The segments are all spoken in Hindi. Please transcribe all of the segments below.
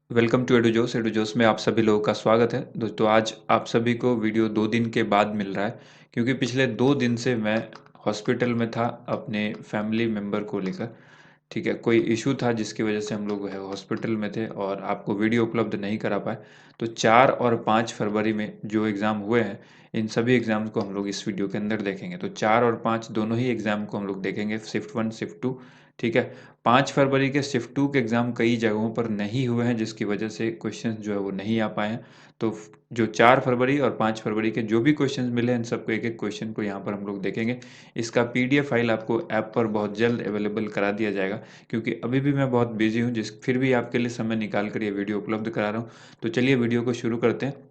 Welcome to एडुजोस। एडुजोस में आप सभी लोगों का स्वागत है। दोस्तों, आज आप सभी को वीडियो 2 दिन के बाद मिल रहा है, क्योंकि पिछले 2 दिन से मैं हॉस्पिटल में था अपने फैमिली मेम्बर को लेकर। ठीक है, कोई इशू था जिसकी वजह से हम लोग है हॉस्पिटल में थे और आपको वीडियो उपलब्ध नहीं करा पाए। तो 4 और 5 फरवरी में जो एग्ज़ाम हुए हैं, इन सभी एग्ज़ाम्स को हम लोग इस वीडियो के अंदर देखेंगे। तो 4 और 5 दोनों ही एग्ज़ाम को हम लोग देखेंगे, शिफ्ट 1 शिफ्ट 2। ठीक है। 5 फरवरी के शिफ्ट 2 के एग्ज़ाम कई जगहों पर नहीं हुए हैं, जिसकी वजह से क्वेश्चन जो है वो नहीं आ पाए हैं। तो जो 4 फरवरी और 5 फरवरी के जो भी क्वेश्चन मिले हैं, इन सबको एक एक क्वेश्चन को यहाँ पर हम लोग देखेंगे। इसका पीडीएफ फाइल आपको ऐप पर बहुत जल्द अवेलेबल करा दिया जाएगा, क्योंकि अभी भी मैं बहुत बिजी हूँ, जिस फिर भी आपके लिए समय निकाल कर ये वीडियो उपलब्ध करा रहा हूँ। तो चलिए वीडियो को शुरू करते हैं।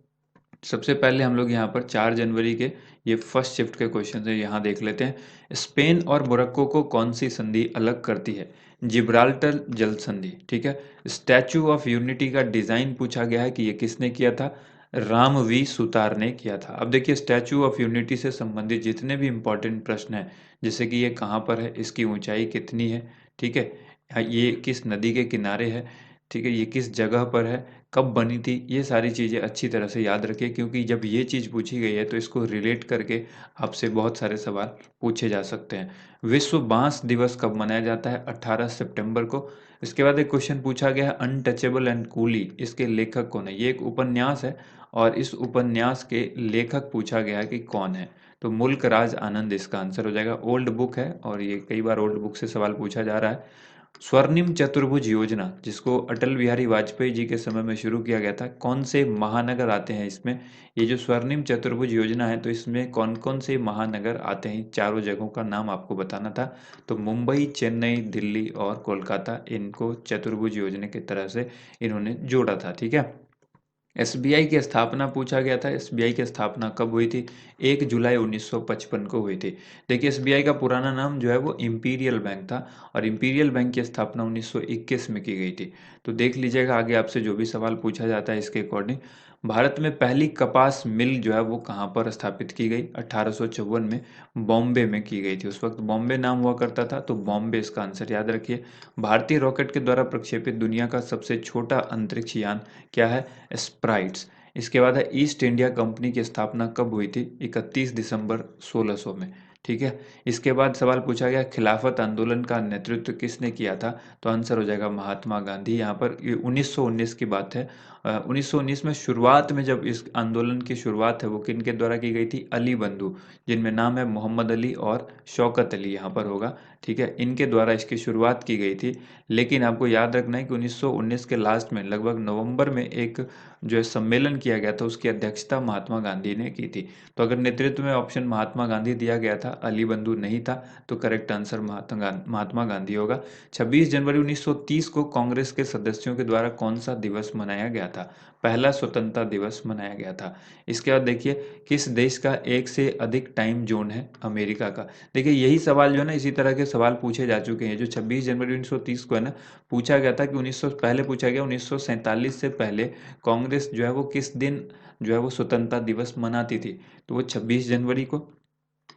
सबसे पहले हम लोग यहाँ पर 4 जनवरी के ये फर्स्ट शिफ्ट के क्वेश्चन है, यहाँ देख लेते हैं। स्पेन और मोरक्को को कौन सी संधि अलग करती है? जिब्राल्टर जल संधि। ठीक है। स्टैचू ऑफ यूनिटी का डिजाइन पूछा गया है कि ये किसने किया था? राम वी सुतार ने किया था। अब देखिए, स्टैचू ऑफ यूनिटी से संबंधित जितने भी इंपॉर्टेंट प्रश्न हैं, जैसे कि ये कहाँ पर है, इसकी ऊंचाई कितनी है, ठीक है, ये किस नदी के किनारे है, ठीक है, ये किस जगह पर है, कब बनी थी, ये सारी चीज़ें अच्छी तरह से याद रखिए, क्योंकि जब ये चीज़ पूछी गई है तो इसको रिलेट करके आपसे बहुत सारे सवाल पूछे जा सकते हैं। विश्व बांस दिवस कब मनाया जाता है? 18 सितंबर को। इसके बाद एक क्वेश्चन पूछा गया है, अनटचेबल एंड कूली, इसके लेखक कौन है? ये एक उपन्यास है और इस उपन्यास के लेखक पूछा गया है कि कौन है? तो मुल्क राज आनंद इसका आंसर हो जाएगा। ओल्ड बुक है और ये कई बार ओल्ड बुक से सवाल पूछा जा रहा है। स्वर्णिम चतुर्भुज योजना, जिसको अटल बिहारी वाजपेयी जी के समय में शुरू किया गया था, कौन से महानगर आते हैं इसमें? ये जो स्वर्णिम चतुर्भुज योजना है, तो इसमें कौन कौन से महानगर आते हैं? चारों जगहों का नाम आपको बताना था। तो मुंबई, चेन्नई, दिल्ली और कोलकाता, इनको चतुर्भुज योजना की तरह से इन्होंने जोड़ा था। ठीक है। एसबीआई की स्थापना पूछा गया था। एसबीआई की स्थापना कब हुई थी? 1 जुलाई 1955 को हुई थी। देखिए, एसबीआई का पुराना नाम जो है वो इंपीरियल बैंक था और इंपीरियल बैंक की स्थापना 1921 में की गई थी। तो देख लीजिएगा आगे आपसे जो भी सवाल पूछा जाता है इसके अकॉर्डिंग। भारत में पहली कपास मिल जो है वो कहाँ पर स्थापित की गई? 1854 में बॉम्बे में की गई थी। उस वक्त बॉम्बे नाम हुआ करता था, तो बॉम्बे इसका आंसर याद रखिए। भारतीय रॉकेट के द्वारा प्रक्षेपित दुनिया का सबसे छोटा अंतरिक्ष यान क्या है? स्प्राइट्स। इसके बाद है, ईस्ट इंडिया कंपनी की स्थापना कब हुई थी? 31 दिसंबर 1600 में। ठीक है। इसके बाद सवाल पूछा गया, खिलाफत आंदोलन का नेतृत्व किसने किया था? तो आंसर हो जाएगा महात्मा गांधी। यहाँ पर ये 1919 की बात है। 1919 में शुरुआत में जब इस आंदोलन की शुरुआत है वो किन के द्वारा की गई थी? अली बंधु, जिनमें नाम है मोहम्मद अली और शौकत अली यहाँ पर होगा। ठीक है, इनके द्वारा इसकी शुरुआत की गई थी। लेकिन आपको याद रखना है कि 1919 के लास्ट में लगभग नवंबर में एक जो है सम्मेलन किया गया था, उसकी अध्यक्षता महात्मा गांधी ने की थी। तो अगर नेतृत्व में ऑप्शन महात्मा गांधी दिया गया था, अली बंधु नहीं था, तो करेक्ट आंसर महात्मा गांधी होगा। 26 जनवरी 1930 को कांग्रेस के सदस्यों के द्वारा कौन सा दिवस मनाया गया था? पहला स्वतंत्रता दिवस मनाया गया था। इसके बाद देखिए, किस देश का एक से अधिक टाइम जोन है? अमेरिका का। देखिए, यही सवाल जो है ना, इसी तरह के सवाल पूछे जा चुके हैं। जो 26 जनवरी 1930 को है ना, पूछा गया था कि 1900 पहले पूछा गया 1947 से पहले कांग्रेस जो है वो किस दिन जो है वो स्वतंत्रता दिवस मनाती थी? तो वो 26 जनवरी को।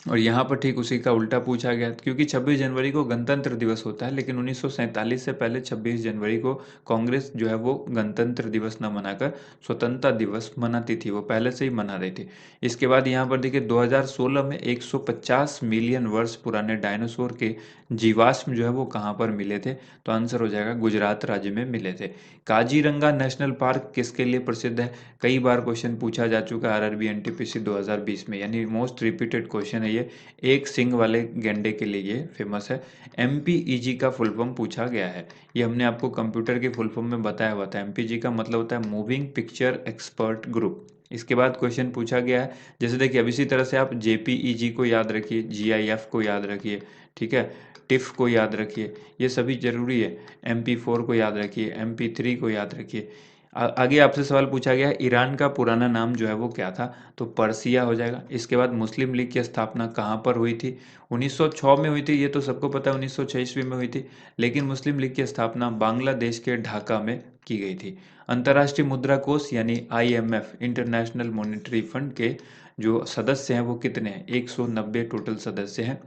और यहाँ पर ठीक उसी का उल्टा पूछा गया, क्योंकि 26 जनवरी को गणतंत्र दिवस होता है, लेकिन 1947 से पहले 26 जनवरी को कांग्रेस जो है वो गणतंत्र दिवस न मनाकर स्वतंत्रता दिवस मनाती थी, वो पहले से ही मना रही थी। इसके बाद यहाँ पर देखिए, 2016 में 150 मिलियन वर्ष पुराने डायनासोर के जीवाश्म जो है वो कहाँ पर मिले थे? तो आंसर हो जाएगा गुजरात राज्य में मिले थे। काजीरंगा नेशनल पार्क किसके लिए प्रसिद्ध है? कई बार क्वेश्चन पूछा जा चुका है आरआरबी एनटीपीसी 2020 में, यानी मोस्ट रिपीटेड क्वेश्चन है ये। एक सिंग वाले गेंडे के लिए ये फेमस है। एमपीईजी का फुल फॉर्म पूछा गया है। ये हमने आपको कंप्यूटर के फुल फॉर्म में बताया हुआ था। एमपीजी का मतलब होता है मूविंग पिक्चर एक्सपर्ट ग्रुप। इसके बाद क्वेश्चन पूछा गया है, जैसे देखिए अब इसी तरह से आप जेपीईजी को याद रखिए, जीआईएफ को याद रखिए, ठीक है, टिफ को याद रखिए, ये सभी जरूरी है। MP4 को याद रखिए, MP3 को याद रखिए। आगे आपसे सवाल पूछा गया है, ईरान का पुराना नाम जो है वो क्या था? तो पर्सिया हो जाएगा। इसके बाद मुस्लिम लीग की स्थापना कहाँ पर हुई थी? 1906 में हुई थी, ये तो सबको पता है, 1906 ईस्वी में हुई थी। लेकिन मुस्लिम लीग की स्थापना बांग्लादेश के ढाका में की गई थी। अंतर्राष्ट्रीय मुद्रा कोष यानी IMF, इंटरनेशनल मॉनेटरी फंड के जो सदस्य हैं वो कितने हैं? 190 टोटल सदस्य हैं।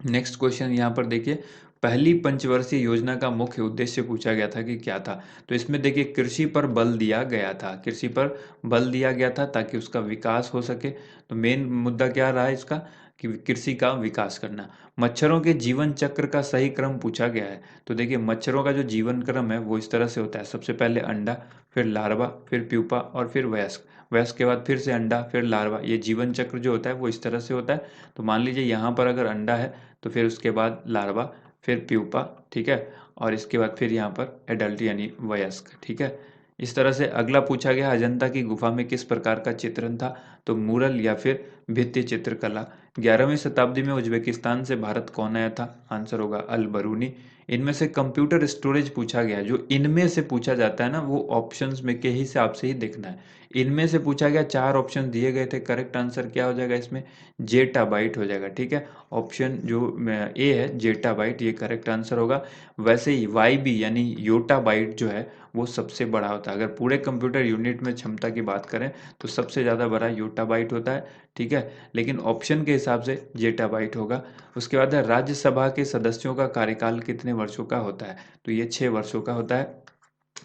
नेक्स्ट क्वेश्चन यहाँ पर देखिए, पहली पंचवर्षीय योजना का मुख्य उद्देश्य पूछा गया था कि क्या था। तो इसमें देखिए कृषि पर बल दिया गया था, कृषि पर बल दिया गया था ताकि उसका विकास हो सके। तो मेन मुद्दा क्या रहा इसका कि कृषि का विकास करना। मच्छरों के जीवन चक्र का सही क्रम पूछा गया है। तो देखिए मच्छरों का जो जीवन क्रम है वो इस तरह से होता है, सबसे पहले अंडा, फिर लार्वा, फिर प्यूपा और फिर वयस्क। वयस्क के बाद फिर से अंडा, फिर लार्वा। ये जीवन चक्र जो होता है वो इस तरह से होता है। तो मान लीजिए यहाँ पर अगर अंडा है तो फिर उसके बाद लार्वा, फिर प्यूपा, ठीक है, और इसके बाद फिर यहाँ पर एडल्ट यानी वयस्क, ठीक है। इस तरह से अगला पूछा गया, अजंता की गुफा में किस प्रकार का चित्रण था। तो मूरल या फिर भित्ति चित्रकला। 11वीं शताब्दी में उज्बेकिस्तान से भारत कौन आया था। आंसर होगा अल बरूनी। इनमें से कंप्यूटर स्टोरेज पूछा गया। जो इनमें से पूछा जाता है ना वो ऑप्शंस में के हिसाब से ही देखना है। इनमें से पूछा गया, चार ऑप्शन दिए गए थे, करेक्ट आंसर क्या हो जाएगा इसमें, जेटाबाइट हो जाएगा, ठीक है। ऑप्शन जो ए है जेटाबाइट, ये करेक्ट आंसर होगा। वैसे ही वाई बी यानी योटाबाइट जो है वो सबसे बड़ा होता है। अगर पूरे कंप्यूटर यूनिट में क्षमता की बात करें तो सबसे ज़्यादा बड़ा योटाबाइट होता है, ठीक है। लेकिन ऑप्शन के हिसाब से जेटाबाइट होगा। उसके बाद है राज्यसभा के सदस्यों का कार्यकाल कितने वर्षों का होता है। तो ये 6 वर्षों का होता है।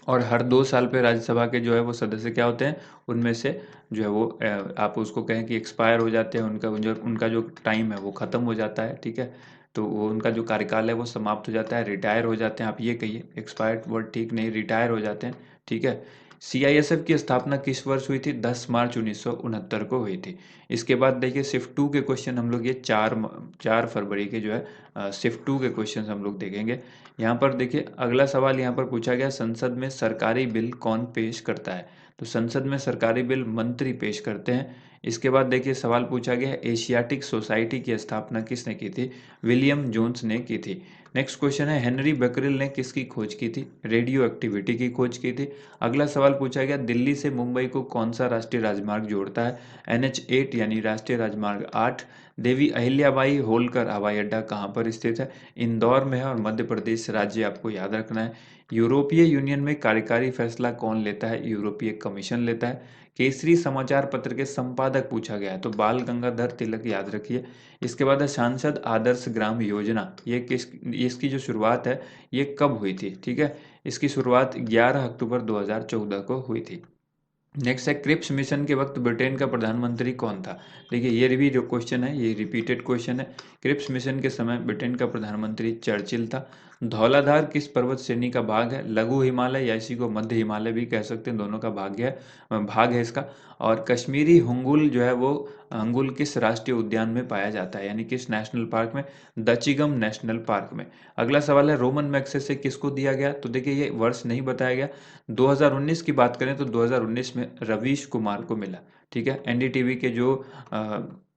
और हर 2 साल पे राज्यसभा के जो है वो सदस्य क्या होते हैं, उनमें से जो है वो आप उसको कहें कि एक्सपायर हो जाते हैं, उनका जो टाइम है वो ख़त्म हो जाता है, ठीक है। तो वो उनका जो कार्यकाल है वो समाप्त हो जाता है, रिटायर हो जाते हैं, आप ये कहिए, एक्सपायर्ड वर्ड ठीक नहीं, रिटायर हो जाते हैं, ठीक है। सीआईएसएफ की स्थापना किस वर्ष हुई थी। 10 मार्च 1969 को हुई थी। इसके बाद देखिए शिफ्ट 2 के क्वेश्चन हम लोग ये 4 फरवरी के जो है शिफ्ट 2 के क्वेश्चन हम लोग देखेंगे। यहाँ पर देखिए अगला सवाल यहाँ पर पूछा गया, संसद में सरकारी बिल कौन पेश करता है। तो संसद में सरकारी बिल मंत्री पेश करते हैं। इसके बाद देखिए सवाल पूछा गया, एशियाटिक सोसाइटी की स्थापना किसने की थी। विलियम जोन्स ने की थी। नेक्स्ट क्वेश्चन है, हेनरी बेकरेल ने किसकी खोज की थी। रेडियो एक्टिविटी की खोज की थी। अगला सवाल पूछा गया, दिल्ली से मुंबई को कौन सा राष्ट्रीय राजमार्ग जोड़ता है। NH8 यानी राष्ट्रीय राजमार्ग 8। देवी अहिल्याबाई होलकर हवाई अड्डा कहाँ पर स्थित है। इंदौर में है और मध्य प्रदेश राज्य आपको याद रखना है। यूरोपीय यूनियन में कार्यकारी फैसला कौन लेता है। यूरोपीय कमीशन लेता है। केसरी समाचार पत्र के संपादक पूछा गया है तो बाल गंगाधर तिलक याद रखिए। इसके बाद है सांसद आदर्श ग्राम योजना, ये किस, इसकी जो शुरुआत है ये कब हुई थी, ठीक है। इसकी शुरुआत 11 अक्टूबर 2014 को हुई थी। नेक्स्ट है, क्रिप्स मिशन के वक्त ब्रिटेन का प्रधानमंत्री कौन था। देखिए ये भी जो क्वेश्चन है ये रिपीटेड क्वेश्चन है। क्रिप्स मिशन के समय ब्रिटेन का प्रधानमंत्री चर्चिल था। धौलाधार किस पर्वत श्रेणी का भाग है। लघु हिमालय या इसी को मध्य हिमालय भी कह सकते हैं, दोनों का भाग है इसका। और कश्मीरी हुंगुल जो है वो अंगुल किस राष्ट्रीय उद्यान में पाया जाता है, यानी किस नेशनल पार्क में। दचिगम नेशनल पार्क में। अगला सवाल है, रोमन मैग्सेसे किसको दिया गया। तो देखिए ये वर्ष नहीं बताया गया। 2019 की बात करें तो 2019 में रवीश कुमार को मिला, ठीक है। एनडीटीवी के जो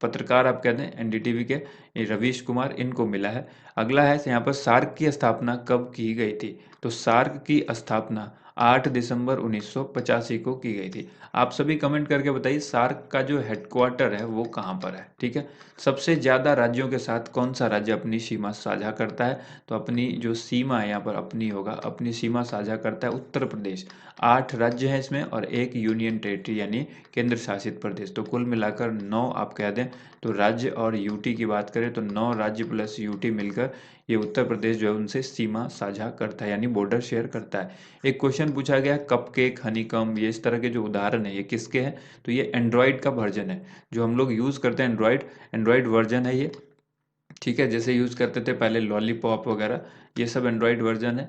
पत्रकार आप कहते हैं एनडीटीवी के, ये रवीश कुमार, इनको मिला है। अगला है यहाँ पर, सार्क की स्थापना कब की गई थी। तो सार्क की स्थापना 8 दिसंबर 1985 को की गई थी। आप सभी कमेंट करके बताइए सार्क का जो हेडक्वार्टर है वो कहाँ पर है, ठीक है। सबसे ज़्यादा राज्यों के साथ कौन सा राज्य अपनी सीमा साझा करता है। तो अपनी जो सीमा है यहाँ पर अपनी होगा, अपनी सीमा साझा करता है उत्तर प्रदेश। 8 राज्य हैं इसमें और एक यूनियन टेरिटरी यानी केंद्र शासित प्रदेश। तो कुल मिलाकर 9 आप कह दें। तो राज्य और यूटी की बात करें तो 9 राज्य प्लस यूटी मिलकर ये उत्तर प्रदेश जो है उनसे सीमा साझा करता है यानी बॉर्डर शेयर करता है। एक क्वेश्चन पूछा गया, कपकेक, हनीकॉम्ब, ये इस तरह के जो उदाहरण है ये किसके हैं। तो ये एंड्रॉयड का वर्जन है, जो हम लोग यूज़ करते हैं एंड्रॉयड वर्जन है ये, ठीक है। जैसे यूज़ करते थे पहले लॉलीपॉप वगैरह, ये सब एंड्रॉयड वर्जन है।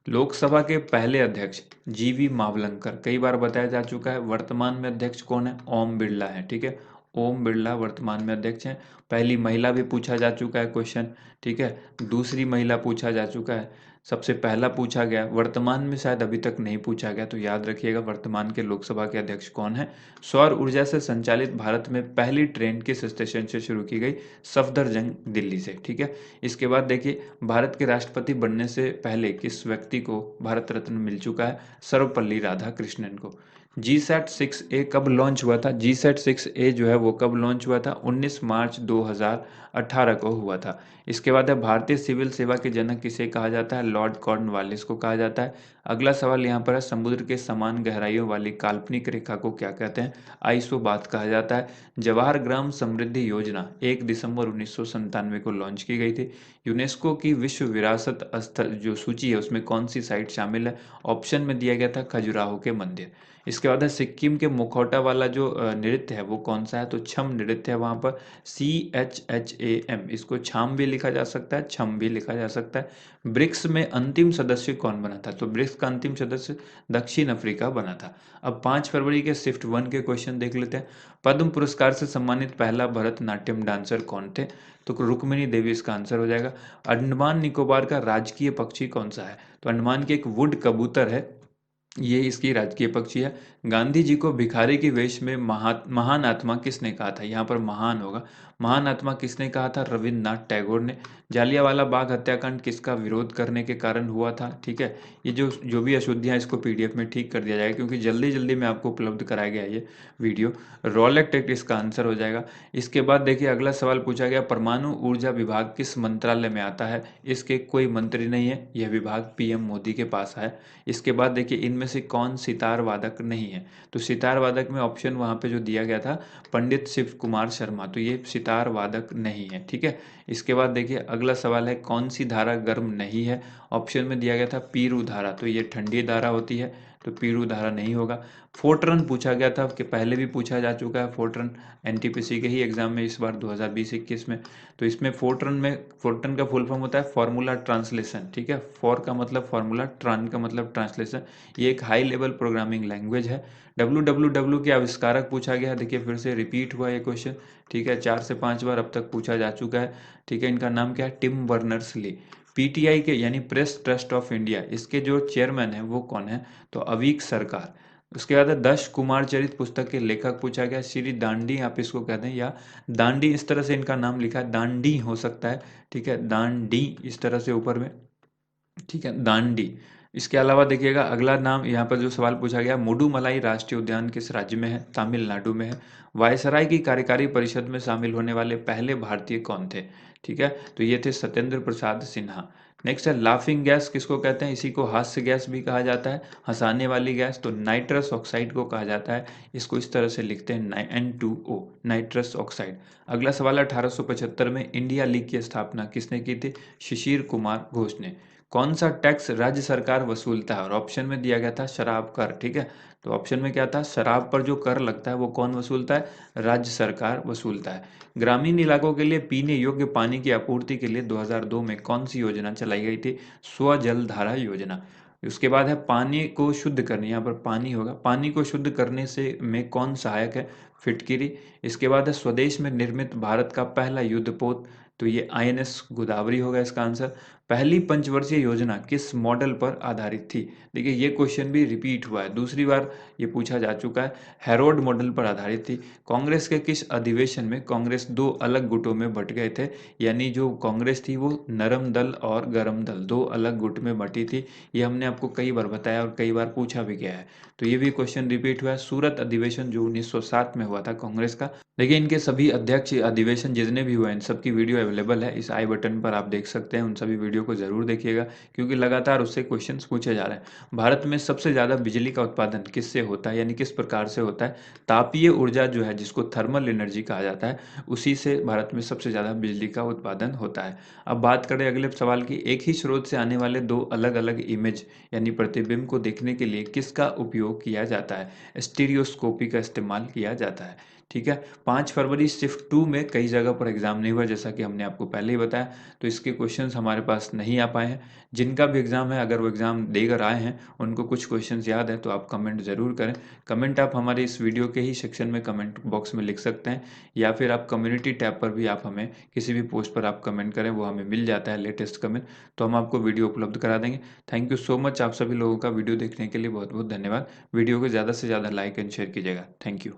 लोकसभा के पहले अध्यक्ष जीवी मावलंकर, कई बार बताया जा चुका है। वर्तमान में अध्यक्ष कौन है, ओम बिरला है, ठीक है। ओम बिरला वर्तमान में अध्यक्ष हैं। पहली महिला भी पूछा जा चुका है क्वेश्चन, ठीक है। दूसरी महिला पूछा जा चुका है। सबसे पहला पूछा गया, वर्तमान में शायद अभी तक नहीं पूछा गया, तो याद रखिएगा वर्तमान के लोकसभा के अध्यक्ष कौन है। सौर ऊर्जा से संचालित भारत में पहली ट्रेन किस स्टेशन से शुरू की गई। सफदरजंग दिल्ली से, ठीक है। इसके बाद देखिए, भारत के राष्ट्रपति बनने से पहले किस व्यक्ति को भारत रत्न मिल चुका है। सर्वपल्ली राधाकृष्णन को। जीसैट 6A कब लॉन्च हुआ था? जीसैट 6A जो है वो कब लॉन्च हुआ था? 19 मार्च 2018 को हुआ था। इसके बाद है भारतीय सिविल सेवा के जनक किसे कहा जाता है? लॉर्ड कॉर्नवालिस को कहा जाता है। अगला सवाल यहाँ पर है, समुद्र के समान गहराइयों वाली काल्पनिक रेखा को क्या कहते हैं? आइसोबाथ कहा जाता है। जवाहर ग्राम समृद्धि योजना 1 दिसंबर 1997 को लॉन्च की गई थी। यूनेस्को की विश्व विरासत स्थल जो सूची है उसमें कौन सी साइट शामिल है? ऑप्शन में दिया गया था खजुराहो के मंदिर। इसके बाद है सिक्किम के मुखौटा वाला जो नृत्य है वो कौन सा है? तो छम नृत्य है वहाँ पर, CHHAM। इसको छाम भी लिखा जा सकता है, छम भी लिखा जा सकता है। ब्रिक्स में अंतिम सदस्य कौन बना था? तो ब्रिक्स का अंतिम सदस्य दक्षिण अफ्रीका बना था। अब 5 फरवरी के शिफ्ट 1 के क्वेश्चन देख लेते हैं। पद्म पुरस्कार से सम्मानित पहला भरतनाट्यम डांसर कौन थे? तो रुक्मिणी देवी इसका आंसर हो जाएगा। अंडमान निकोबार का राजकीय पक्षी कौन सा है? तो अंडमान की एक वुड कबूतर है, ये इसकी राजकीय पक्षी है। गांधी जी को भिखारी के वेश में महान आत्मा किसने कहा था? यहाँ पर महान होगा। महान आत्मा किसने कहा था? रविन्द्रनाथ टैगोर ने। जालियांवाला बाग हत्याकांड किसका विरोध करने के कारण हुआ था? ठीक है, ये जो जो भी अशुद्धियां इसको PDF में ठीक कर दिया जाएगा, क्योंकि जल्दी जल्दी में आपको उपलब्ध कराया गया ये वीडियो। रॉलेट एक्ट इसका आंसर हो जाएगा। इसके बाद देखिए अगला सवाल पूछा गया, परमाणु ऊर्जा विभाग किस मंत्रालय में आता है? इसके कोई मंत्री नहीं है, यह विभाग PM मोदी के पास है। इसके बाद देखिए इनमें से कौन सितार वादक नहीं है? तो सितार वादक में ऑप्शन वहाँ पे जो दिया गया था पंडित शिव कुमार शर्मा, तो ये सितार वादक नहीं है। ठीक है, इसके बाद देखिए अगला सवाल है, कौन सी धारा गर्म नहीं है? ऑप्शन में दिया गया था पीरू धारा, तो ये ठंडी धारा होती है, तो पीरू धारा नहीं होगा। फोर्ट्रन पूछा गया था कि पहले भी पूछा जा चुका है फोर्ट्रन, NTPC के ही एग्जाम में इस बार 2020-21 में। तो इसमें फोर्ट्रन का फुल फॉर्म होता है फॉर्मूला ट्रांसलेशन। ठीक है, फॉर का मतलब फॉर्मूला, ट्रान का मतलब ट्रांसलेशन। ये एक हाई लेवल प्रोग्रामिंग लैंग्वेज है। WWW के आविष्कारक पूछा गया, देखिए फिर से रिपीट हुआ ये क्वेश्चन। ठीक है, 4 से 5 बार अब तक पूछा जा चुका है। ठीक है, इनका नाम क्या है? Tim Berners Lee. PTI के यानी प्रेस ट्रस्ट ऑफ इंडिया, इसके जो चेयरमैन है वो कौन है? तो अवीक सरकार। उसके बाद है दश कुमार चरित पुस्तक के लेखक पूछा गया, श्री दांडी आप इसको कहते हैं, या दांडी इस तरह से इनका नाम लिखा है, दांडी हो सकता है। ठीक है, दांडी इस तरह से ऊपर में। ठीक है, दांडी। इसके अलावा देखिएगा अगला नाम यहाँ पर जो सवाल पूछा गया, मुडुमलाई राष्ट्रीय उद्यान किस राज्य में है? तमिलनाडु में है। वायसराय की कार्यकारी परिषद में शामिल होने वाले पहले भारतीय कौन थे? ठीक है, तो ये थे सत्येंद्र प्रसाद सिन्हा। नेक्स्ट है लाफिंग गैस किसको कहते हैं? इसी को हास्य गैस भी कहा जाता है, हंसाने वाली गैस। तो नाइट्रस ऑक्साइड को कहा जाता है, इसको इस तरह से लिखते हैं N2O, नाइट्रस ऑक्साइड। अगला सवाल 1875 में इंडिया लीग की स्थापना किसने की थी? शिशिर कुमार घोष ने। कौन सा टैक्स राज्य सरकार वसूलता है? और ऑप्शन में दिया गया था शराब कर। ठीक है, तो ऑप्शन में क्या था? शराब पर जो कर लगता है वो कौन वसूलता है? राज्य सरकार वसूलता है। ग्रामीण इलाकों के लिए पीने योग्य पानी की आपूर्ति के लिए 2002 में कौन सी योजना चलाई गई थी? स्वजल धारा योजना। उसके बाद है पानी को शुद्ध करने, यहाँ पर पानी होगा, पानी को शुद्ध करने से में कौन सहायक है? फिटकिरी। इसके बाद है स्वदेश में निर्मित भारत का पहला युद्धपोत, तो ये INS गोदावरी होगा इसका आंसर। पहली पंचवर्षीय योजना किस मॉडल पर आधारित थी? देखिए ये क्वेश्चन भी रिपीट हुआ है, दूसरी बार ये पूछा जा चुका है। हैरोल्ड मॉडल पर आधारित थी। कांग्रेस के किस अधिवेशन में कांग्रेस दो अलग गुटों में बंट गए थे? यानी जो कांग्रेस थी वो नरम दल और गरम दल, दो अलग गुट में बंटी थी। ये हमने आपको कई बार बताया और कई बार पूछा भी गया है। तो ये भी क्वेश्चन रिपीट हुआ है। सूरत अधिवेशन जो 1907 में हुआ था कांग्रेस का, देखिए इनके सभी अध्यक्ष अधिवेशन जितने भी हुए हैं इन सबकी वीडियो अवेलेबल है, इस आई बटन पर आप देख सकते हैं। उन सभी वीडियो को जरूर देखिएगा, क्योंकि लगातार उससे क्वेश्चंस पूछे जा रहे हैं। भारत में सबसे ज़्यादा बिजली का उत्पादन किससे होता है, यानी किस प्रकार से होता है? तापीय ऊर्जा जो है, जिसको थर्मल एनर्जी कहा जाता है, उसी से भारत में सबसे ज़्यादा बिजली का उत्पादन होता है। अब बात करें अगले सवाल की, एक ही स्रोत से आने वाले दो अलग अलग इमेज यानी प्रतिबिंब को देखने के लिए किसका उपयोग किया जाता है? स्टीरियोस्कोपी का इस्तेमाल किया जाता है। ठीक है, 5 फरवरी शिफ्ट 2 में कई जगह पर एग्जाम नहीं हुआ, जैसा कि हमने आपको पहले ही बताया, तो इसके क्वेश्चंस हमारे पास नहीं आ पाए हैं। जिनका भी एग्जाम है, अगर वो एग्जाम देकर आए हैं, उनको कुछ क्वेश्चंस याद है तो आप कमेंट जरूर करें। कमेंट आप हमारे इस वीडियो के ही सेक्शन में कमेंट बॉक्स में लिख सकते हैं, या फिर आप कम्युनिटी टैब पर भी आप हमें किसी भी पोस्ट पर आप कमेंट करें, वो हमें मिल जाता है लेटेस्ट कमेंट, तो हम आपको वीडियो उपलब्ध करा देंगे। थैंक यू सो मच, आप सभी लोगों का वीडियो देखने के लिए बहुत बहुत धन्यवाद। वीडियो को ज़्यादा से ज़्यादा लाइक एंड शेयर कीजिएगा। Thank you.